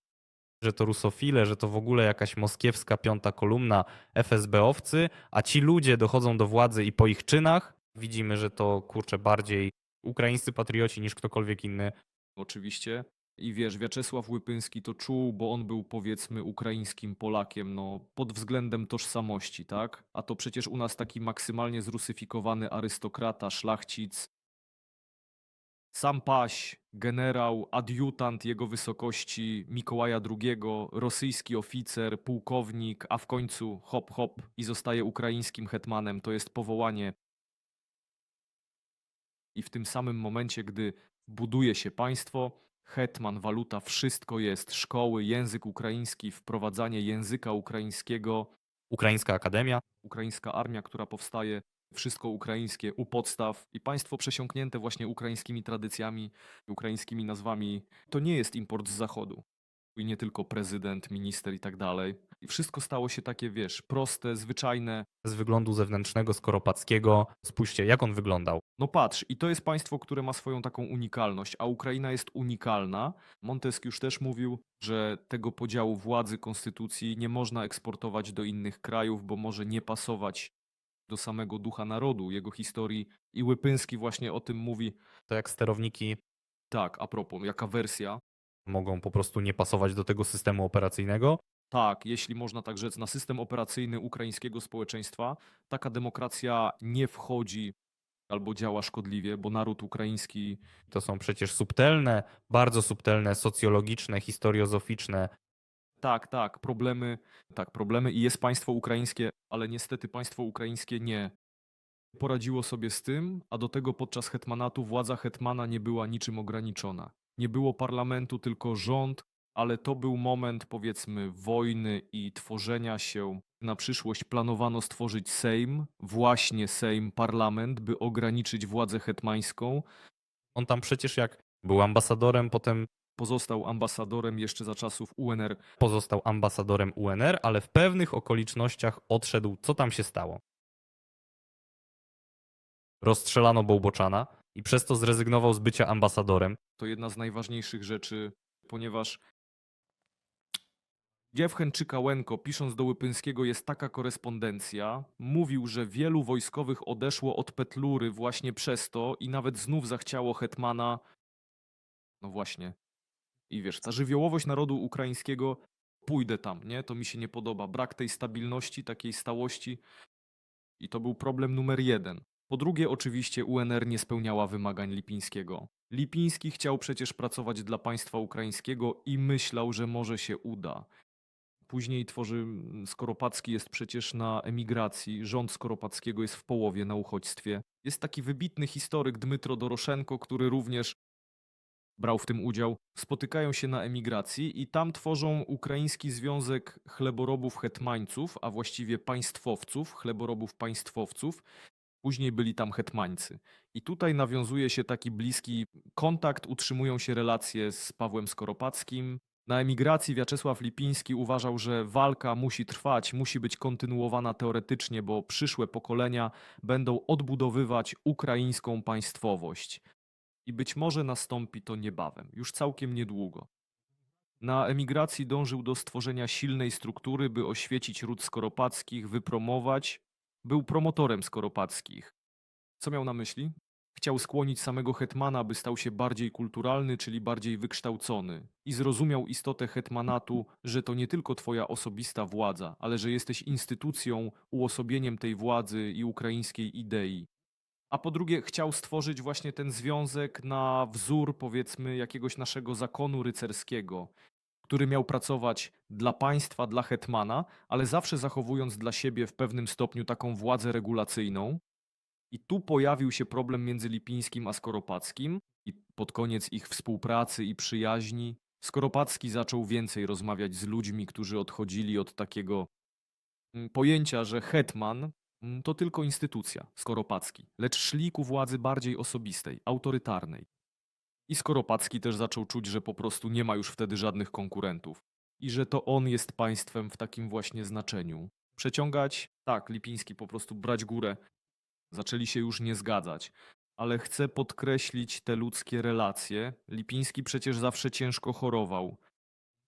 że to rusofile, że to w ogóle jakaś moskiewska piąta kolumna, FSB-owcy, a ci ludzie dochodzą do władzy i po ich czynach widzimy, że to kurczę bardziej ukraińscy patrioci niż ktokolwiek inny. Oczywiście. I wiesz, Wiaczesław Łypyński to czuł, bo on był powiedzmy ukraińskim Polakiem, no pod względem tożsamości, tak? A to przecież u nas taki maksymalnie zrusyfikowany arystokrata, szlachcic, sam paź, generał, adiutant jego wysokości Mikołaja II, rosyjski oficer, pułkownik, a w końcu hop hop i zostaje ukraińskim hetmanem. To jest powołanie. I w tym samym momencie, gdy buduje się państwo, hetman, waluta, wszystko jest. Szkoły, język ukraiński, wprowadzanie języka ukraińskiego, Ukraińska Akademia. ukraińska armia, która powstaje, wszystko ukraińskie u podstaw i państwo przesiąknięte właśnie ukraińskimi tradycjami, ukraińskimi nazwami. To nie jest import z zachodu. I nie tylko prezydent, minister i tak dalej. I wszystko stało się takie, wiesz, proste, zwyczajne. Z wyglądu zewnętrznego Skoropadzkiego. Spójrzcie, jak on wyglądał. No patrz, i to jest państwo, które ma swoją taką unikalność, a Ukraina jest unikalna. Montesquieu też mówił, że tego podziału władzy, konstytucji nie można eksportować do innych krajów, bo może nie pasować do samego ducha narodu, jego historii. I Łypyński właśnie o tym mówi. To jak sterowniki Tak, a propos, jaka wersja? mogą po prostu nie pasować do tego systemu operacyjnego. Tak, jeśli można tak rzec, na system operacyjny ukraińskiego społeczeństwa taka demokracja nie wchodzi albo działa szkodliwie, bo naród ukraiński. To są przecież subtelne, bardzo subtelne, socjologiczne, historiozoficzne. Tak, problemy i jest państwo ukraińskie, ale niestety państwo ukraińskie nie poradziło sobie z tym, a do tego podczas hetmanatu władza hetmana nie była niczym ograniczona. Nie było parlamentu, tylko rząd, ale to był moment, powiedzmy, wojny i tworzenia się. Na przyszłość planowano stworzyć Sejm, właśnie Sejm, parlament, by ograniczyć władzę hetmańską. On tam przecież jak był ambasadorem, potem Pozostał ambasadorem jeszcze za czasów UNR. pozostał ambasadorem UNR, ale w pewnych okolicznościach odszedł. Co tam się stało? Rozstrzelano Bołboczana i przez to zrezygnował z bycia ambasadorem. To jedna z najważniejszych rzeczy, ponieważ Jewchen Czykałenko, pisząc do Łypyńskiego, jest taka korespondencja, mówił, że wielu wojskowych odeszło od Petlury właśnie przez to i nawet znów zachciało hetmana. No właśnie. I wiesz, ta żywiołowość narodu ukraińskiego, pójdę tam, nie? To mi się nie podoba. Brak tej stabilności, takiej stałości. I to był problem numer jeden. Po drugie, oczywiście UNR nie spełniała wymagań Lipińskiego. Lipiński chciał przecież pracować dla państwa ukraińskiego i myślał, że może się uda. Później Skoropadzki jest przecież na emigracji, rząd Skoropadzkiego jest w połowie na uchodźstwie. Jest taki wybitny historyk Dmytro Doroszenko, który również brał w tym udział. Spotykają się na emigracji i tam tworzą Ukraiński Związek Chleboробów Hetmańców, a właściwie państwowców, chleboробów państwowców. Później byli tam hetmańcy. I tutaj nawiązuje się taki bliski kontakt, utrzymują się relacje z Pawłem Skoropadzkim. Na emigracji Wiaczesław Lipiński uważał, że walka musi trwać, musi być kontynuowana teoretycznie, bo przyszłe pokolenia będą odbudowywać ukraińską państwowość. I być może nastąpi to niebawem, już całkiem niedługo. Na emigracji dążył do stworzenia silnej struktury, by oświecić ród Skoropackich, wypromować. Był promotorem Skoropackich. Co miał na myśli? Chciał skłonić samego hetmana, by stał się bardziej kulturalny, czyli bardziej wykształcony. I zrozumiał istotę hetmanatu, że to nie tylko twoja osobista władza, ale że jesteś instytucją, uosobieniem tej władzy i ukraińskiej idei. A po drugie, chciał stworzyć właśnie ten związek na wzór, powiedzmy, jakiegoś naszego zakonu rycerskiego, który miał pracować dla państwa, dla hetmana, ale zawsze zachowując dla siebie w pewnym stopniu taką władzę regulacyjną. I tu pojawił się problem między Lipińskim a Skoropadzkim i pod koniec ich współpracy i przyjaźni Skoropadzki zaczął więcej rozmawiać z ludźmi, którzy odchodzili od takiego pojęcia, że hetman to tylko instytucja, Skoropadzki, lecz szli ku władzy bardziej osobistej, autorytarnej. I Skoropadzki też zaczął czuć, że po prostu nie ma już wtedy żadnych konkurentów i że to on jest państwem w takim właśnie znaczeniu. Przeciągać, tak, Lipiński po prostu brać górę. Zaczęli się już nie zgadzać. Ale chcę podkreślić te ludzkie relacje. Lipiński przecież zawsze ciężko chorował.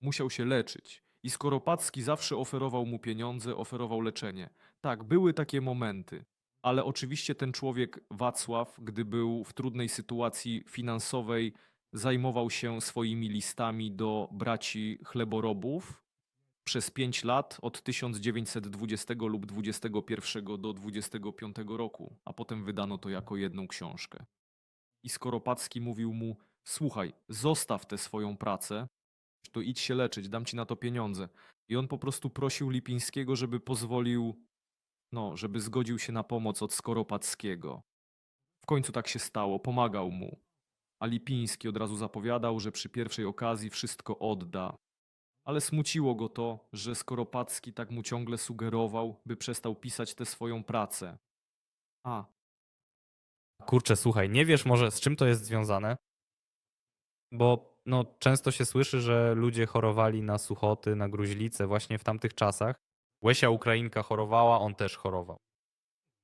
Musiał się leczyć. I Skoropadzki zawsze oferował mu pieniądze, oferował leczenie. Tak, były takie momenty. Ale oczywiście ten człowiek, Wacław, gdy był w trudnej sytuacji finansowej, zajmował się swoimi listami do braci chleboробów przez 5 lat, od 1920 lub 21 do 25 roku, a potem wydano to jako jedną książkę. I Skoropadzki mówił mu: słuchaj, zostaw tę swoją pracę, to idź się leczyć, dam ci na to pieniądze. I on po prostu prosił Lipińskiego, żeby pozwolił, żeby zgodził się na pomoc od Skoropadzkiego. W końcu tak się stało, pomagał mu. A Lipiński od razu zapowiadał, że przy pierwszej okazji wszystko odda. Ale smuciło go to, że Skoropadzki tak mu ciągle sugerował, by przestał pisać tę swoją pracę. A, Kurczę, słuchaj, nie wiesz może z czym to jest związane? Bo często się słyszy, że ludzie chorowali na suchoty, na gruźlicę właśnie w tamtych czasach. Łesia Ukrainka chorowała, on też chorował.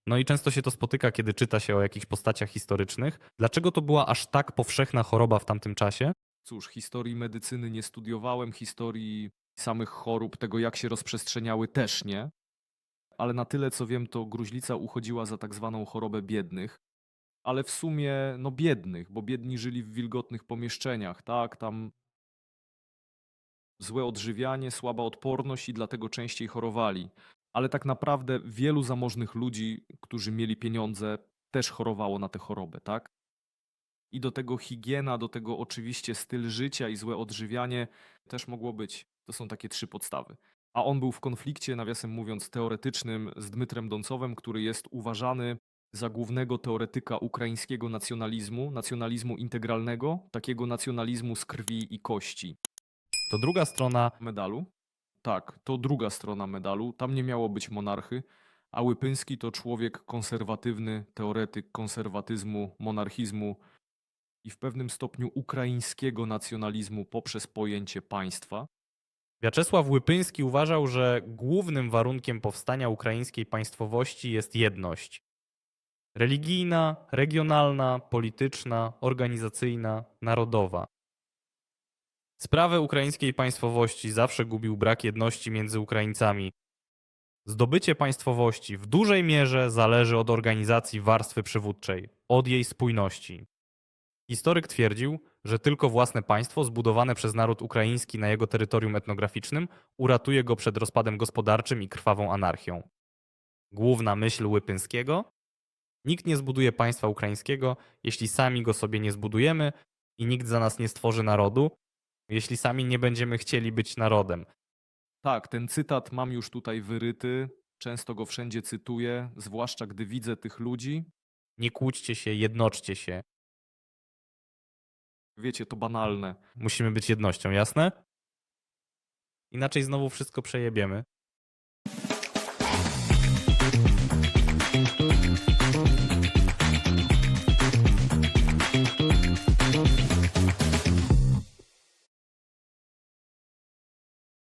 No i często się to spotyka, kiedy czyta się o jakichś postaciach historycznych. Dlaczego to była aż tak powszechna choroba w tamtym czasie? cóż, historii medycyny nie studiowałem, historii samych chorób, tego jak się rozprzestrzeniały też nie. Ale na tyle co wiem, to gruźlica uchodziła za tak zwaną chorobę biednych. Ale w sumie, biednych, bo biedni żyli w wilgotnych pomieszczeniach, tak? Tam złe odżywianie, słaba odporność i dlatego częściej chorowali. Ale tak naprawdę wielu zamożnych ludzi, którzy mieli pieniądze, też chorowało na tę chorobę, tak? I do tego higiena, do tego oczywiście styl życia i złe odżywianie też mogło być. To są takie 3 podstawy. A on był w konflikcie, nawiasem mówiąc, teoretycznym z Dmytrem Doncowem, który jest uważany za głównego teoretyka ukraińskiego nacjonalizmu, nacjonalizmu integralnego, takiego nacjonalizmu z krwi i kości. To druga strona. Medalu? Tak, to druga strona medalu. Tam nie miało być monarchy, a Łypyński to człowiek konserwatywny, teoretyk konserwatyzmu, monarchizmu i w pewnym stopniu ukraińskiego nacjonalizmu poprzez pojęcie państwa. Wiaczesław Łypyński uważał, że głównym warunkiem powstania ukraińskiej państwowości jest jedność. Religijna, regionalna, polityczna, organizacyjna, narodowa. Sprawę ukraińskiej państwowości zawsze gubił brak jedności między Ukraińcami. Zdobycie państwowości w dużej mierze zależy od organizacji warstwy przywódczej, od jej spójności. Historyk twierdził, że tylko własne państwo zbudowane przez naród ukraiński na jego terytorium etnograficznym uratuje go przed rozpadem gospodarczym i krwawą anarchią. Główna myśl Łypyńskiego: nikt nie zbuduje państwa ukraińskiego, jeśli sami go sobie nie zbudujemy, i nikt za nas nie stworzy narodu, jeśli sami nie będziemy chcieli być narodem. Tak, ten cytat mam już tutaj wyryty, często go wszędzie cytuję, zwłaszcza gdy widzę tych ludzi. Nie kłóćcie się, jednoczcie się. Wiecie, to banalne. Musimy być jednością, jasne? Inaczej znowu wszystko przejebiemy.